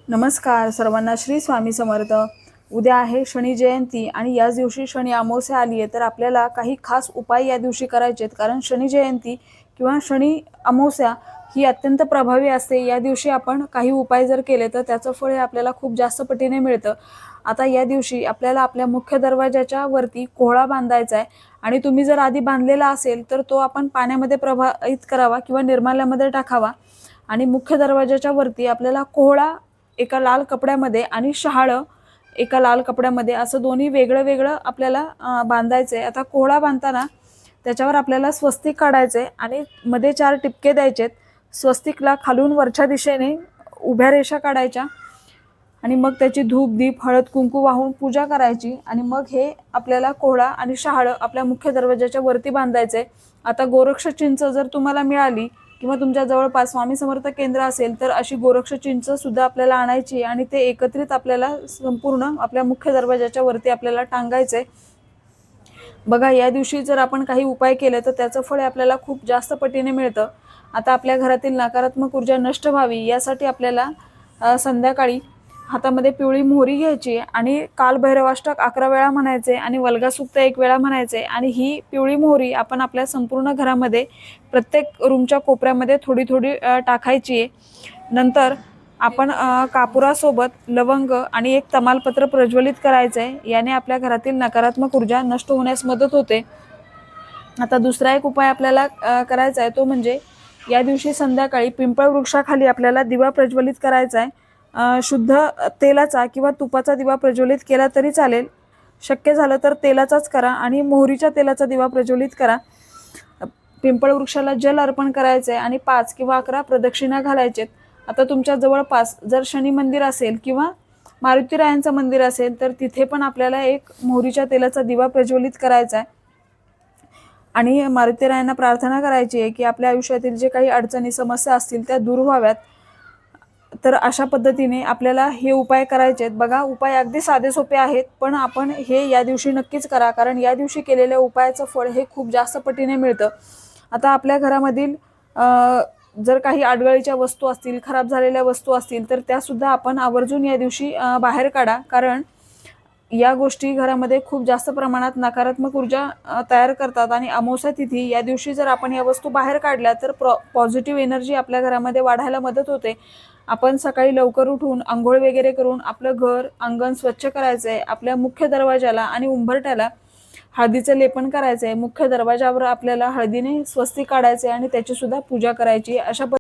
नमस्कार सर्वांना, श्री स्वामी समर्थ. उद्या आहे शनी जयंती आणि याच दिवशी शनी अमावस्या आली आहे. तर आपल्याला काही खास उपाय या दिवशी करायचे आहेत, कारण शनी जयंती किंवा शनी अमावस्या ही अत्यंत प्रभावी असते. या दिवशी आपण काही उपाय जर केले तर त्याचं फळ हे आपल्याला खूप जास्त पटीने मिळतं. आता या दिवशी आपल्याला आपल्या मुख्य दरवाजाच्या वरती कोहळा बांधायचा आहे आणि तुम्ही जर आधी बांधलेला असेल तर तो आपण पाण्यामध्ये प्रवाहित करावा किंवा निर्माल्यामध्ये टाकावा. आणि मुख्य दरवाजाच्या वरती आपल्याला कोहळा एका लाल कपड्यामध्ये आणि शहाळं एका लाल कपड्यामध्ये असं दोन्ही वेगळं वेगळं आपल्याला बांधायचं आहे. आता कोहळा बांधताना त्याच्यावर आपल्याला स्वस्तिक काढायचे आणि मध्ये 4 टिपके द्यायचेत. स्वस्तिकला खालून वरच्या दिशेने उभ्या रेषा काढायच्या आणि मग त्याची धूप दीप हळद कुंकू वाहून पूजा करायची आणि मग हे आपल्याला कोहळा आणि शहाळं आपल्या मुख्य दरवाजाच्या वरती बांधायचे. आता गोरक्ष चिंच जर तुम्हाला मिळाली किंवा तुमच्या जवळपास स्वामी समर्थ केंद्र असेल तर अशी गोरक्ष चिंच सुद्धा आपल्याला आणायची आणि ते एकत्रित आपल्याला संपूर्ण आपल्या मुख्य दरवाजाच्या वरती आपल्याला टांगायचे. बघा, या दिवशी जर आपण काही उपाय केले तर त्याचं फळ आपल्याला खूप जास्त पटीने मिळतं. आता आपल्या घरातील नकारात्मक ऊर्जा नष्ट व्हावी यासाठी आपल्याला संध्याकाळी हातामध्ये पिवळी मोहरी घ्यायची आणि कालभैरवाष्टक 11 वेळा म्हणायचे आणि वल्गसूक्त 1 वेळा म्हणायचे. आणि ही पिवळी मोहरी आपण आपल्या संपूर्ण घरामध्ये प्रत्येक रूमच्या कोपऱ्यामध्ये थोडी थोडी टाकायची आहे. नंतर आपण कापुरासोबत लवंग आणि एक तमालपत्र प्रज्वलित करायचं आहे. याने आपल्या घरातील नकारात्मक ऊर्जा नष्ट होण्यास मदत होते. आता दुसरा एक उपाय आपल्याला करायचा आहे, तो म्हणजे या दिवशी संध्याकाळी पिंपळ वृक्षाखाली आपल्याला दिवा प्रज्वलित करायचा आहे. शुद्ध तेलाचा किंवा तुपाचा दिवा प्रज्वलित केला तरी चालेल. शक्य झालं तर तेलाचाच करा आणि मोहरीच्या तेलाचा दिवा प्रज्वलित करा. पिंपळ वृक्षाला जल अर्पण करायचे आणि 5 किंवा 11 प्रदक्षिणा घालायचेत. आता तुमच्या जवळपास जर शनी मंदिर असेल किंवा मारुतीरायांचं मंदिर असेल तर तिथे पण आपल्याला एक मोहरीच्या तेलाचा दिवा प्रज्वलित करायचा आहे आणि मारुतीरायांना प्रार्थना करायची आहे की आपल्या आयुष्यातील जे काही अडचणी समस्या असतील त्या दूर व्हाव्यात. तर अशा पद्धतीने आपल्याला हे उपाय करायचे आहेत. बघा, उपाय अगदी साधे सोपे आहेत, पण आपण हे या दिवशी नक्कीच करा, कारण या दिवशी केलेल्या उपायाचं फळ हे खूप जास्त पटीने मिळतं. आता आपल्या घरामधील जर काही अडगळीच्या वस्तू असतील, खराब झालेल्या वस्तू असतील तर त्यासुद्धा आपण आवर्जून या दिवशी बाहेर काढा, कारण या गोष्टी घरामध्ये खूप जास्त प्रमाणात नकारात्मक ऊर्जा तयार करतात. आणि अमावस्या तिथी या दिवशी जर आपण या वस्तू बाहेर काढल्या तर पॉझिटिव्ह एनर्जी आपल्या घरामध्ये वाढायला मदत होते. आपण सकाळी लवकर उठून आंघोळ वगैरे करून आपलं घर अंगण स्वच्छ करायचं आहे. आपल्या मुख्य दरवाजाला आणि उंबरठ्याला हळदीचं लेपन करायचं आहे. मुख्य दरवाजावर आपल्याला हळदीने स्वस्तिक काढायचे आणि त्याची सुद्धा पूजा करायची. अशा